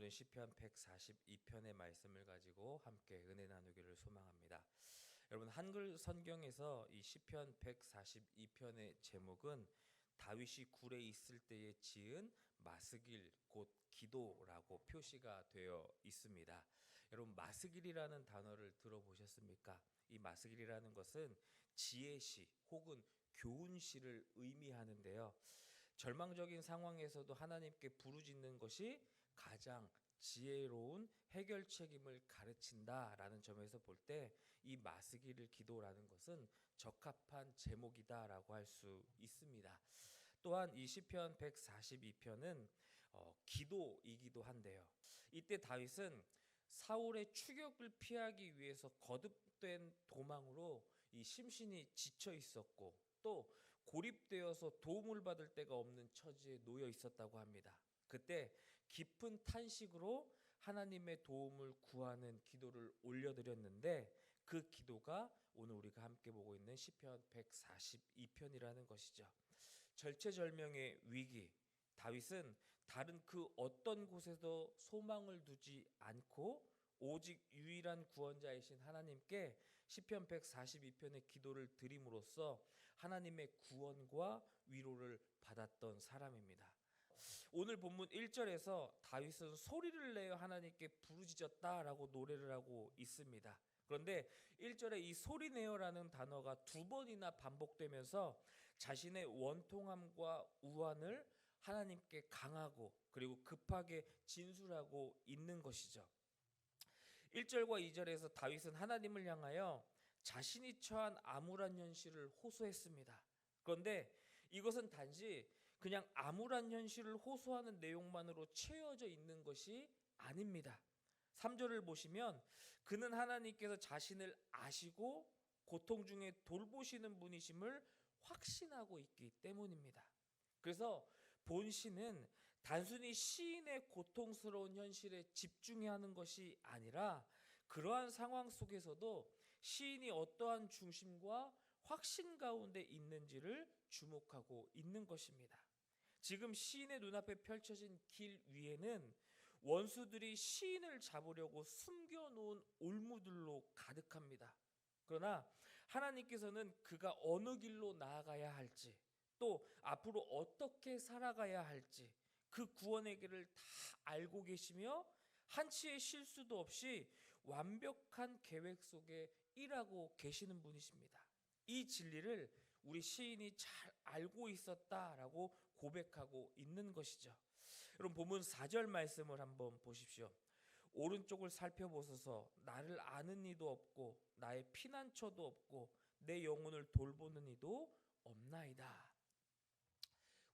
오늘은 시편 142편의 말씀을 가지고 함께 은혜 나누기를 소망합니다. 여러분, 한글 성경에서 이 시편 142편의 제목은 다윗이 굴에 있을 때에 지은 마스길 곧 기도라고 표시가 되어 있습니다. 여러분, 마스길이라는 단어를 들어보셨습니까? 이 마스길이라는 것은 지혜시 혹은 교훈시를 의미하는데요. 절망적인 상황에서도 하나님께 부르짖는 것이 가장 지혜로운 해결책임을 가르친다라는 점에서 볼 때 이 마스기를 기도라는 것은 적합한 제목이다라고 할 수 있습니다. 또한 이 시편 142편은 기도이기도 한데요. 이때 다윗은 사울의 추격을 피하기 위해서 거듭된 도망으로 이 심신이 지쳐 있었고 또 고립되어서 도움을 받을 데가 없는 처지에 놓여 있었다고 합니다. 그때 깊은 탄식으로 하나님의 도움을 구하는 기도를 올려드렸는데 그 기도가 오늘 우리가 함께 보고 있는 시편 142편이라는 것이죠. 절체절명의 위기, 다윗은 다른 그 어떤 곳에도 소망을 두지 않고 오직 유일한 구원자이신 하나님께 시편 142편의 기도를 드림으로써 하나님의 구원과 위로를 받았던 사람입니다. 오늘 본문 1절에서 다윗은 소리를 내어 하나님께 부르짖었다라고 노래를 하고 있습니다. 그런데 1절에 이 소리내어라는 단어가 두 번이나 반복되면서 자신의 원통함과 우환을 하나님께 강하고 그리고 급하게 진술하고 있는 것이죠. 1절과 2절에서 다윗은 하나님을 향하여 자신이 처한 암울한 현실을 호소했습니다. 그런데 이것은 단지 그냥 암울한 현실을 호소하는 내용만으로 채워져 있는 것이 아닙니다. 3절을 보시면 그는 하나님께서 자신을 아시고 고통 중에 돌보시는 분이심을 확신하고 있기 때문입니다. 그래서 본시는 단순히 시인의 고통스러운 현실에 집중해야 하는 것이 아니라 그러한 상황 속에서도 시인이 어떠한 중심과 확신 가운데 있는지를 주목하고 있는 것입니다. 지금 시인의 눈앞에 펼쳐진 길 위에는 원수들이 시인을 잡으려고 숨겨놓은 올무들로 가득합니다. 그러나 하나님께서는 그가 어느 길로 나아가야 할지 또 앞으로 어떻게 살아가야 할지 그 구원의 길을 다 알고 계시며 한치의 실수도 없이 완벽한 계획 속에 일하고 계시는 분이십니다. 이 진리를 우리 시인이 잘 알고 있었다라고 고백하고 있는 것이죠. 여러분, 본문 4절 말씀을 한번 보십시오. 오른쪽을 살펴보소서. 나를 아는 이도 없고 나의 피난처도 없고 내 영혼을 돌보는 이도 없나이다.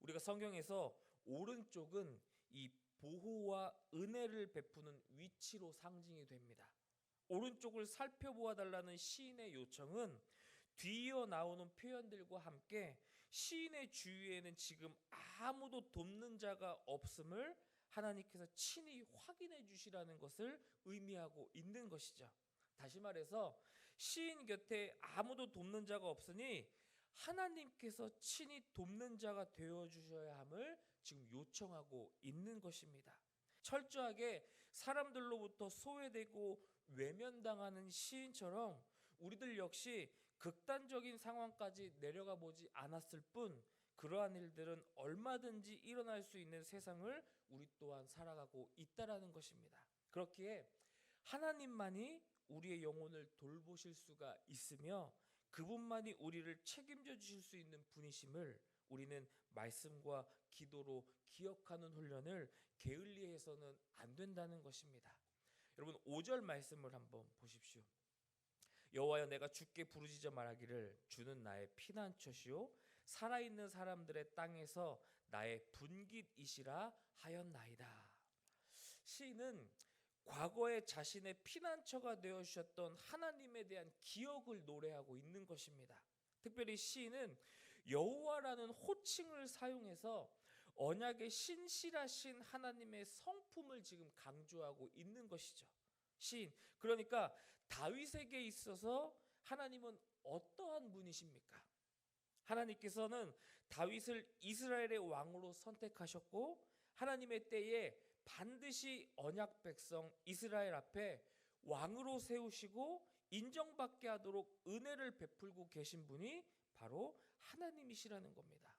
우리가 성경에서 오른쪽은 이 보호와 은혜를 베푸는 위치로 상징이 됩니다. 오른쪽을 살펴보아 달라는 시인의 요청은 뒤이어 나오는 표현들과 함께 시인의 주위에는 지금 아무도 돕는 자가 없음을 하나님께서 친히 확인해 주시라는 것을 의미하고 있는 것이죠. 다시 말해서 시인 곁에 아무도 돕는 자가 없으니 하나님께서 친히 돕는 자가 되어 주셔야 함을 지금 요청하고 있는 것입니다. 철저하게 사람들로부터 소외되고 외면당하는 시인처럼 우리들 역시 극단적인 상황까지 내려가 보지 않았을 뿐 그러한 일들은 얼마든지 일어날 수 있는 세상을 우리 또한 살아가고 있다라는 것입니다. 그렇기에 하나님만이 우리의 영혼을 돌보실 수가 있으며 그분만이 우리를 책임져 주실 수 있는 분이심을 우리는 말씀과 기도로 기억하는 훈련을 게을리해서는 안 된다는 것입니다. 여러분, 5절 말씀을 한번 보십시오. 여호와여, 내가 주께 부르짖어 말하기를 주는 나의 피난처시요 살아있는 사람들의 땅에서 나의 분깃이시라 하였나이다. 시인은 과거에 자신의 피난처가 되어주셨던 하나님에 대한 기억을 노래하고 있는 것입니다. 특별히 시인은 여호와라는 호칭을 사용해서 언약의 신실하신 하나님의 성품을 지금 강조하고 있는 것이죠. 시인, 그러니까 다윗에게 있어서 하나님은 어떠한 분이십니까? 하나님께서는 다윗을 이스라엘의 왕으로 선택하셨고 하나님의 때에 반드시 언약 백성 이스라엘 앞에 왕으로 세우시고 인정받게 하도록 은혜를 베풀고 계신 분이 바로 하나님이시라는 겁니다.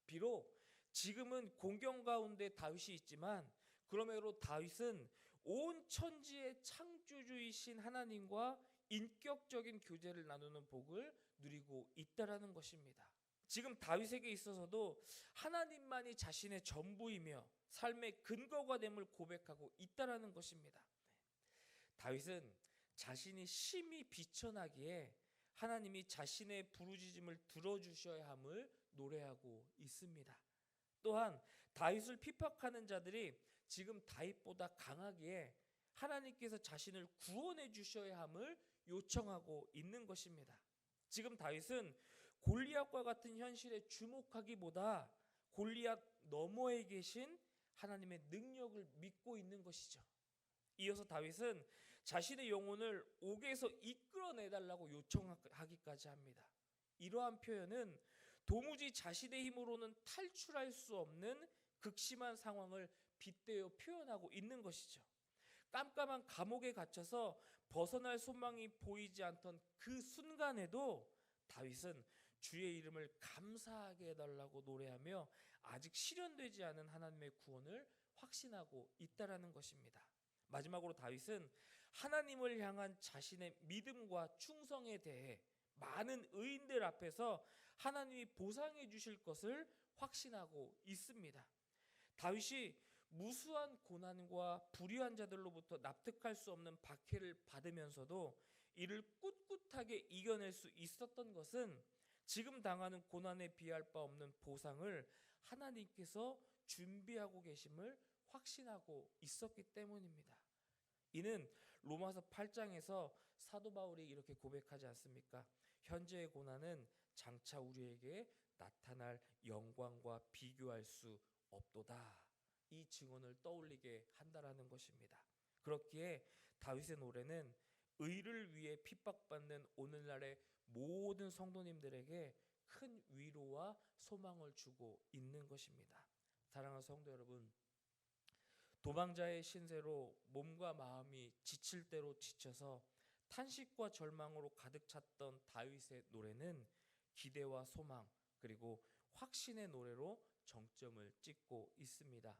비록 지금은 공경 가운데 다윗이 있지만 그러므로 다윗은 온 천지의 창조주이신 하나님과 인격적인 교제를 나누는 복을 누리고 있다라는 것입니다. 지금 다윗에게 있어서도 하나님만이 자신의 전부이며 삶의 근거가 됨을 고백하고 있다라는 것입니다. 다윗은 자신이 심히 비천하기에 하나님이 자신의 부르짖음을 들어주셔야 함을 노래하고 있습니다. 또한 다윗을 핍박하는 자들이 지금 다윗보다 강하기에 하나님께서 자신을 구원해 주셔야 함을 요청하고 있는 것입니다. 지금 다윗은 골리앗과 같은 현실에 주목하기보다 골리앗 너머에 계신 하나님의 능력을 믿고 있는 것이죠. 이어서 다윗은 자신의 영혼을 옥에서 이끌어내달라고 요청하기까지 합니다. 이러한 표현은 도무지 자신의 힘으로는 탈출할 수 없는 극심한 상황을 빗대어 표현하고 있는 것이죠. 깜깜한 감옥에 갇혀서 벗어날 소망이 보이지 않던 그 순간에도 다윗은 주의 이름을 감사하게 해달라고 노래하며 아직 실현되지 않은 하나님의 구원을 확신하고 있다라는 것입니다. 마지막으로 다윗은 하나님을 향한 자신의 믿음과 충성에 대해 많은 의인들 앞에서 하나님이 보상해 주실 것을 확신하고 있습니다. 다윗이 무수한 고난과 불의한 자들로부터 납득할 수 없는 박해를 받으면서도 이를 꿋꿋하게 이겨낼 수 있었던 것은 지금 당하는 고난에 비할 바 없는 보상을 하나님께서 준비하고 계심을 확신하고 있었기 때문입니다. 이는 로마서 8장에서 사도 바울이 이렇게 고백하지 않습니까? 현재의 고난은 장차 우리에게 나타날 영광과 비교할 수 없도다. 이 증언을 떠올리게 한다라는 것입니다. 그렇기에 다윗의 노래는 의를 위해 핍박받는 오늘날의 모든 성도님들에게 큰 위로와 소망을 주고 있는 것입니다. 사랑하는 성도 여러분, 도망자의 신세로 몸과 마음이 지칠 대로 지쳐서 탄식과 절망으로 가득 찼던 다윗의 노래는 기대와 소망 그리고 확신의 노래로 정점을 찍고 있습니다.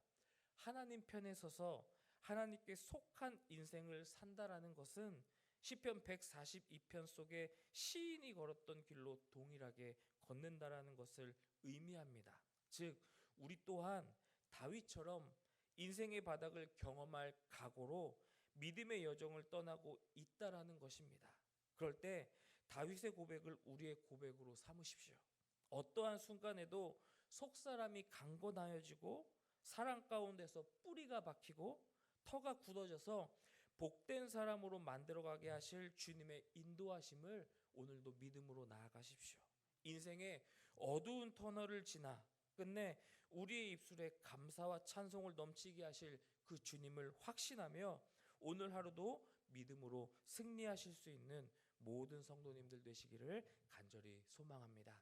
하나님 편에 서서 하나님께 속한 인생을 산다라는 것은 시편 142편 속에 시인이 걸었던 길로 동일하게 걷는다라는 것을 의미합니다. 즉 우리 또한 다윗처럼 인생의 바닥을 경험할 각오로 믿음의 여정을 떠나고 있다라는 것입니다. 그럴 때 다윗의 고백을 우리의 고백으로 삼으십시오. 어떠한 순간에도 속사람이 강건하여지고 사랑 가운데서 뿌리가 박히고 터가 굳어져서 복된 사람으로 만들어가게 하실 주님의 인도하심을 오늘도 믿음으로 나아가십시오. 인생의 어두운 터널을 지나 끝내 우리의 입술에 감사와 찬송을 넘치게 하실 그 주님을 확신하며 오늘 하루도 믿음으로 승리하실 수 있는 모든 성도님들 되시기를 간절히 소망합니다.